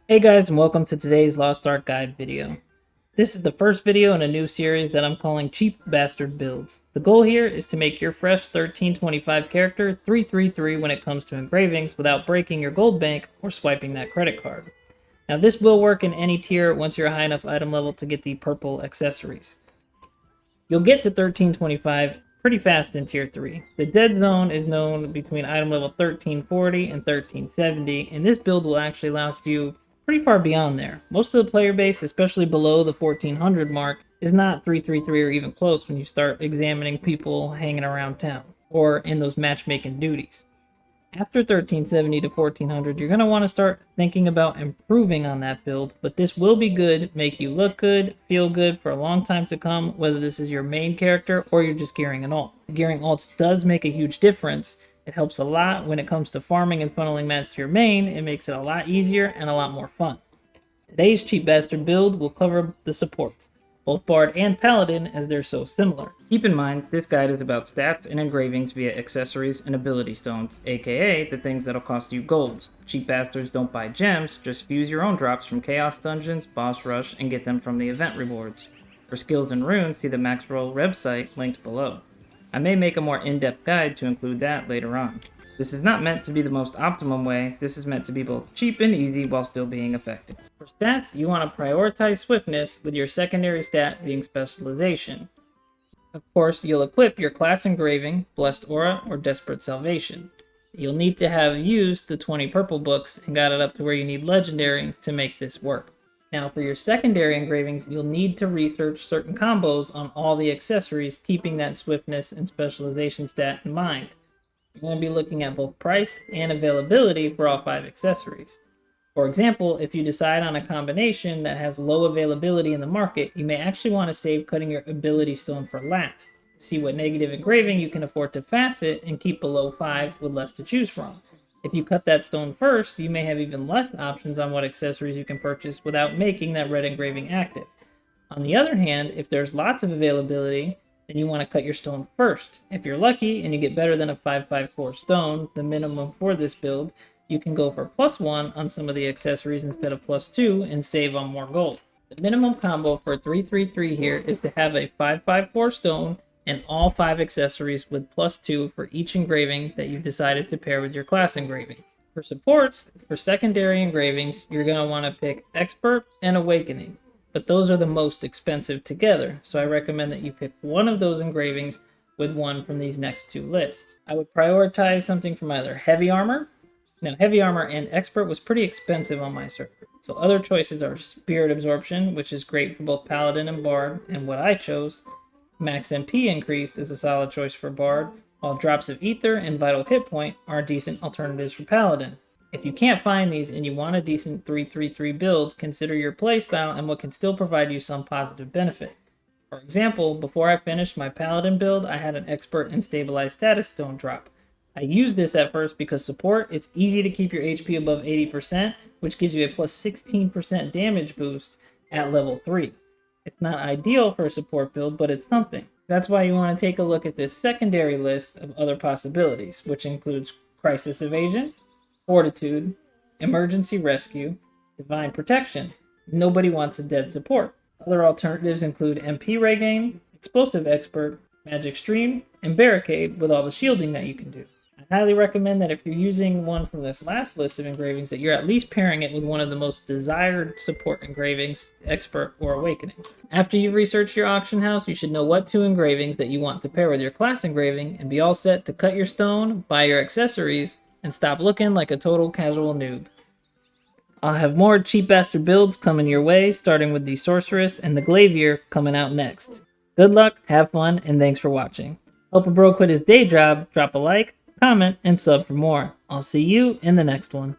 Hey guys, and welcome to today's Lost Art Guide video. This is the first video in a new series that I'm calling Cheap Bastard Builds. The goal here is to make your fresh 1325 character 333 when it comes to engravings without breaking your gold bank or swiping that credit card. Now this will work in any tier once you're a high enough item level to get the purple accessories. You'll get to 1325 pretty fast in tier 3. The dead zone is known between item level 1340 and 1370, and this build will actually last you pretty far beyond there. Most of the player base, especially below the 1400 mark, is not 333 or even close when you start examining people hanging around town or in those matchmaking duties. After 1370 to 1400, you're going to want to start thinking about improving on that build, but this will be good, make you look good, feel good for a long time to come, whether this is your main character or you're just gearing an alt. Gearing alts does make a huge difference. It helps a lot when it comes to farming and funneling mats to your main. It makes it a lot easier and a lot more fun. Today's Cheap Bastard build will cover the supports, both Bard and Paladin, as they're so similar. Keep in mind, this guide is about stats and engravings via accessories and ability stones, aka the things that'll cost you gold. Cheap bastards don't buy gems, just fuse your own drops from Chaos Dungeons, Boss Rush, and get them from the event rewards. For skills and runes, see the Maxroll website linked below. I may make a more in-depth guide to include that later on. This is not meant to be the most optimum way, this is meant to be both cheap and easy while still being effective. For stats, you want to prioritize swiftness with your secondary stat being specialization. Of course, you'll equip your class engraving, Blessed Aura, or Desperate Salvation. You'll need to have used the 20 purple books and got it up to where you need legendary to make this work. Now for your secondary engravings, you'll need to research certain combos on all the accessories, keeping that swiftness and specialization stat in mind. You're going to be looking at both price and availability for all 5 accessories. For example, if you decide on a combination that has low availability in the market, you may actually want to save cutting your ability stone for last. To see what negative engraving you can afford to facet and keep below 5 with less to choose from. If you cut that stone first, you may have even less options on what accessories you can purchase without making that red engraving active. On the other hand, if there's lots of availability, then you want to cut your stone first. If you're lucky and you get better than a 554 stone, the minimum for this build, you can go for +1 on some of the accessories instead of +2 and save on more gold. The minimum combo for 333 here is to have a 554 stone and all 5 accessories with +2 for each engraving that you've decided to pair with your class engraving. For supports, for secondary engravings, you're going to want to pick Expert and Awakening, but those are the most expensive together, so I recommend that you pick one of those engravings with one from these next 2 lists. I would prioritize something from either Heavy Armor. Now, Heavy Armor and Expert was pretty expensive on my server, so other choices are Spirit Absorption, which is great for both Paladin and Bard, and what I chose, Max MP Increase is a solid choice for Bard, while Drops of Ether and Vital Hit Point are decent alternatives for Paladin. If you can't find these and you want a decent 333 build, consider your playstyle and what can still provide you some positive benefit. For example, before I finished my Paladin build, I had an Expert and Stabilized Status Stone drop. I used this at first because support, it's easy to keep your HP above 80%, which gives you a plus 16% damage boost at level 3. It's not ideal for a support build, but it's something. That's why you want to take a look at this secondary list of other possibilities, which includes Crisis Evasion, Fortitude, Emergency Rescue, Divine Protection. Nobody wants a dead support. Other alternatives include MP Regain, Explosive Expert, Magic Stream, and Barricade with all the shielding that you can do. I highly recommend that if you're using one from this last list of engravings, that you're at least pairing it with one of the most desired support engravings, Expert or Awakening. After you've researched your auction house, you should know what 2 engravings that you want to pair with your class engraving and be all set to cut your stone, buy your accessories, and stop looking like a total casual noob. I'll have more Cheap Bastard builds coming your way, starting with the Sorceress and the Glavier coming out next. Good luck, have fun, and thanks for watching. Help a bro quit his day job, drop a like, comment, and sub for more. I'll see you in the next one.